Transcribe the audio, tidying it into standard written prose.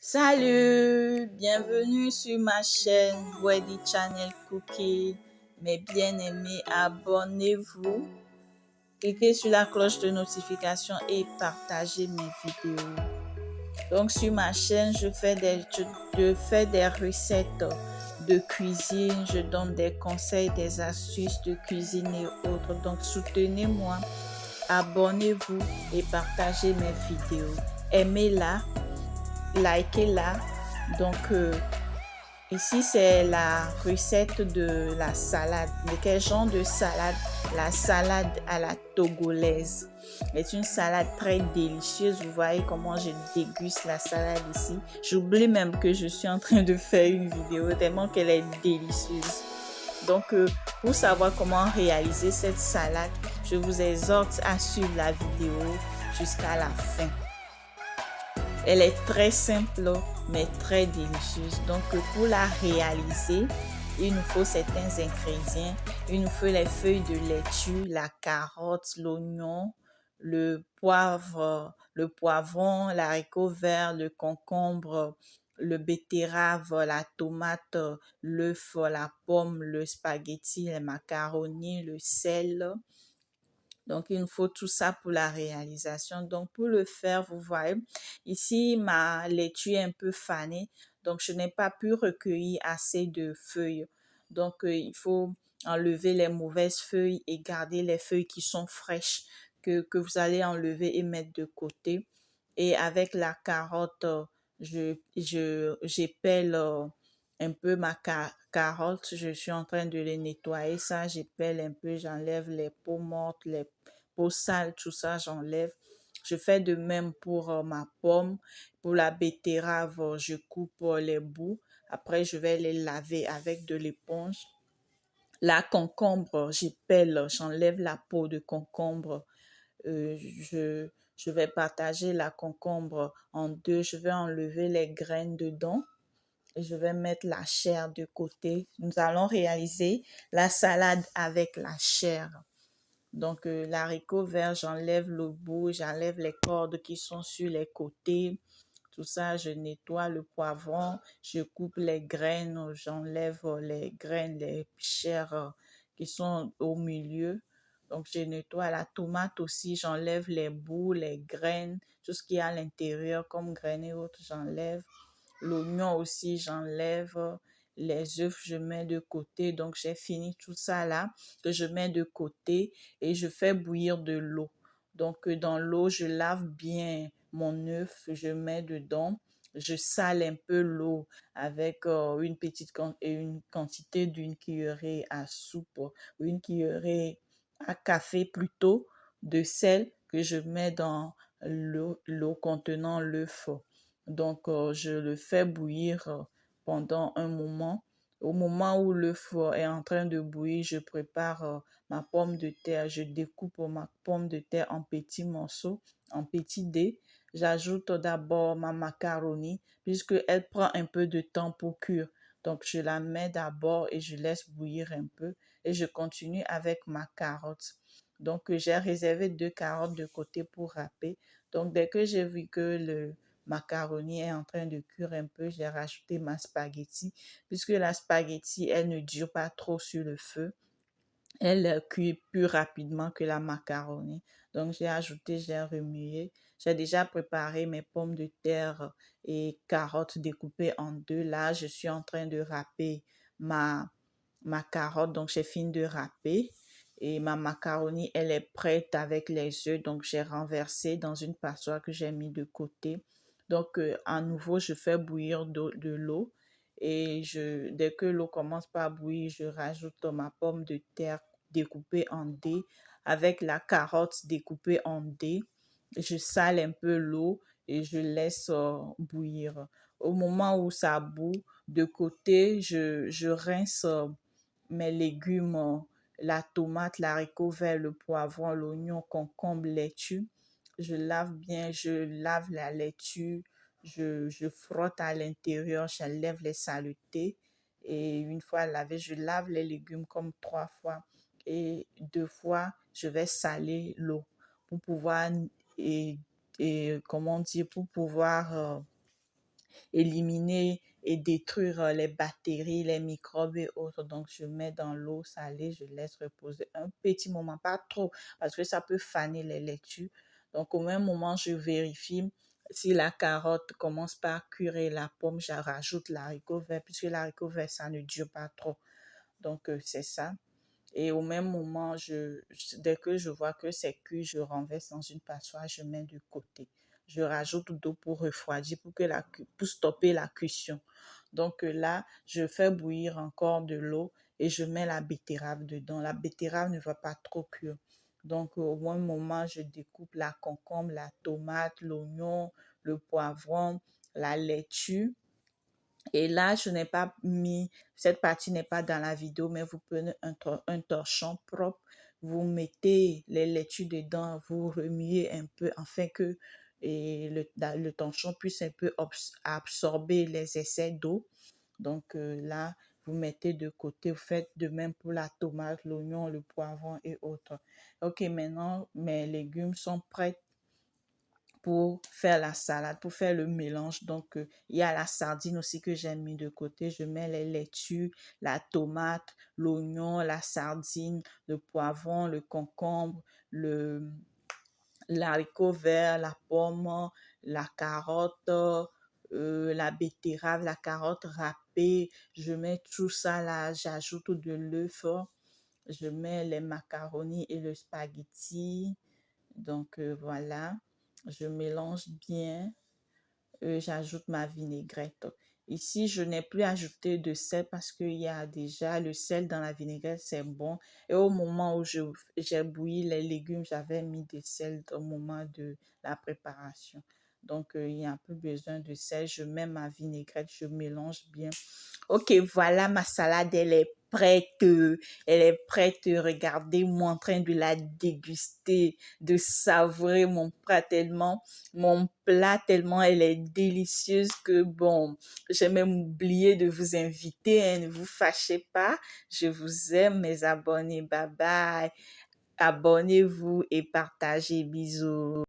Salut, bienvenue sur ma chaîne Weddy Channel Cookie. Mes bien-aimés, abonnez-vous, cliquez sur la cloche de notification et partagez mes vidéos. Donc sur ma chaîne, je fais des recettes de cuisine, je donne des conseils, des astuces de cuisine et autres. Donc soutenez-moi, abonnez-vous et partagez mes vidéos. Aimez-la, likez-la. Donc, ici, c'est la recette de la salade. De quel genre de salade? La salade à la togolaise. C'est une salade très délicieuse. Vous voyez comment je déguste la salade ici. J'oublie même que je suis en train de faire une vidéo tellement qu'elle est délicieuse. Donc, pour savoir comment réaliser cette salade, je vous exhorte à suivre la vidéo jusqu'à la fin. Elle est très simple, mais très délicieuse. Donc, pour la réaliser, il nous faut certains ingrédients. Il nous faut les feuilles de laitue, la carotte, l'oignon, le poivre, le poivron, l'haricot vert, le concombre, le betterave, la tomate, l'œuf, la pomme, le spaghetti, les macaronis, le sel. Donc, il nous faut tout ça pour la réalisation. Donc, pour le faire, vous voyez, ici, ma laitue est un peu fanée. Donc, je n'ai pas pu recueillir assez de feuilles. Donc, il faut enlever les mauvaises feuilles et garder les feuilles qui sont fraîches que vous allez enlever et mettre de côté. Et avec la carotte, j'épelle un peu ma carotte. Je suis en train de les nettoyer. Ça, j'épelle un peu, j'enlève les peaux mortes, les peaux sales, tout ça, j'enlève. Je fais de même pour ma pomme. Pour la betterave, je coupe les bouts. Après, je vais les laver avec de l'éponge. La concombre, j'épelle, j'enlève la peau de concombre. Je vais partager la concombre en deux. Je vais enlever les graines dedans et je vais mettre la chair de côté. Nous allons réaliser la salade avec la chair. Donc, l'haricot vert, j'enlève le bout, j'enlève les cordes qui sont sur les côtés. Tout ça, je nettoie le poivron, je coupe les graines, j'enlève les graines, les chairs qui sont au milieu. Donc, je nettoie la tomate aussi, j'enlève les bouts, les graines, tout ce qui est à l'intérieur comme graines et autres, j'enlève. L'oignon aussi, j'enlève. Les œufs, je mets de côté. Donc, j'ai fini tout ça là que je mets de côté et je fais bouillir de l'eau. Donc, dans l'eau, je lave bien mon œuf, je mets dedans. Je sale un peu l'eau avec une quantité d'une cuillerée à soupe ou une cuillerée à café plutôt de sel que je mets dans l'eau contenant l'œuf. Donc, je le fais bouillir pendant un moment. Au moment où l'œuf est en train de bouillir, je prépare ma pomme de terre. Je découpe ma pomme de terre en petits morceaux, en petits dés. J'ajoute d'abord ma macaroni puisqu'elle prend un peu de temps pour cuire. Donc, je la mets d'abord et je laisse bouillir un peu et je continue avec ma carotte. Donc, j'ai réservé 2 carottes de côté pour râper. Donc, dès que j'ai vu que le macaroni est en train de cuire un peu, j'ai rajouté ma spaghetti puisque la spaghetti, elle ne dure pas trop sur le feu. Elle cuit plus rapidement que la macaroni. Donc, j'ai remué. J'ai déjà préparé mes pommes de terre et carottes découpées en deux. Là, je suis en train de râper ma carotte. Donc, j'ai fini de râper. Et ma macaroni, elle est prête avec les œufs. Donc, j'ai renversé dans une passoire que j'ai mis de côté. Donc, à nouveau, je fais bouillir de l'eau. Et dès que l'eau commence par bouillir, je rajoute ma pomme de terre découpée en dés avec la carotte découpée en dés. Je sale un peu l'eau et je laisse bouillir. Au moment où ça bout, de côté, je rince mes légumes, la tomate, l'haricot vert, le poivron, l'oignon, concombre, laitue. Je lave la laitue, je frotte à l'intérieur, j'enlève les saletés. Et une fois lavé, je lave les légumes comme 3 fois. Et 2 fois, je vais saler l'eau pour pouvoir, et comment dire, pour pouvoir éliminer et détruire les bactéries, les microbes et autres. Donc, je mets dans l'eau salée, je laisse reposer un petit moment, pas trop, parce que ça peut faner les laitues. Donc, au même moment, je vérifie si la carotte commence par cuire la pomme, je rajoute l'haricot vert, puisque l'haricot vert, ça ne dure pas trop. Donc, c'est ça. Et au même moment, dès que je vois que c'est cuit, je renverse dans une passoire, je mets de côté. Je rajoute d'eau pour refroidir, pour stopper la cuisson. Donc là, je fais bouillir encore de l'eau et je mets la betterave dedans. La betterave ne va pas trop cuire. Donc au même moment, je découpe la concombre, la tomate, l'oignon, le poivron, la laitue. Et là, je n'ai pas mis, cette partie n'est pas dans la vidéo, mais vous prenez un torchon propre, vous mettez les laitues dedans, vous remuez un peu afin que le torchon puisse un peu absorber les excès d'eau. Donc là, vous mettez de côté, vous faites de même pour la tomate, l'oignon, le poivron et autres. Ok, maintenant, mes légumes sont prêts pour faire la salade, pour faire le mélange. Donc, il y a la sardine aussi que j'ai mis de côté. Je mets les laitues, la tomate, l'oignon, la sardine, le poivron, le concombre, l'haricot vert, la pomme, la carotte, la betterave, la carotte râpée. Je mets tout ça là, j'ajoute de l'œuf, je mets les macaronis et le spaghetti. Donc voilà, je mélange bien, j'ajoute ma vinaigrette. Ici, je n'ai plus ajouté de sel parce qu'il y a déjà le sel dans la vinaigrette, c'est bon. Et au moment où j'ai bouilli les légumes, j'avais mis du sel au moment de la préparation. Donc, il n'y a plus besoin de sel. Je mets ma vinaigrette, je mélange bien. Ok, voilà, ma salade, elle est prête. Elle est prête. Regardez-moi en train de la déguster, de savourer mon plat tellement elle est délicieuse que bon, j'ai même oublié de vous inviter, hein, ne vous fâchez pas. Je vous aime, mes abonnés. Bye bye. Abonnez-vous et partagez. Bisous.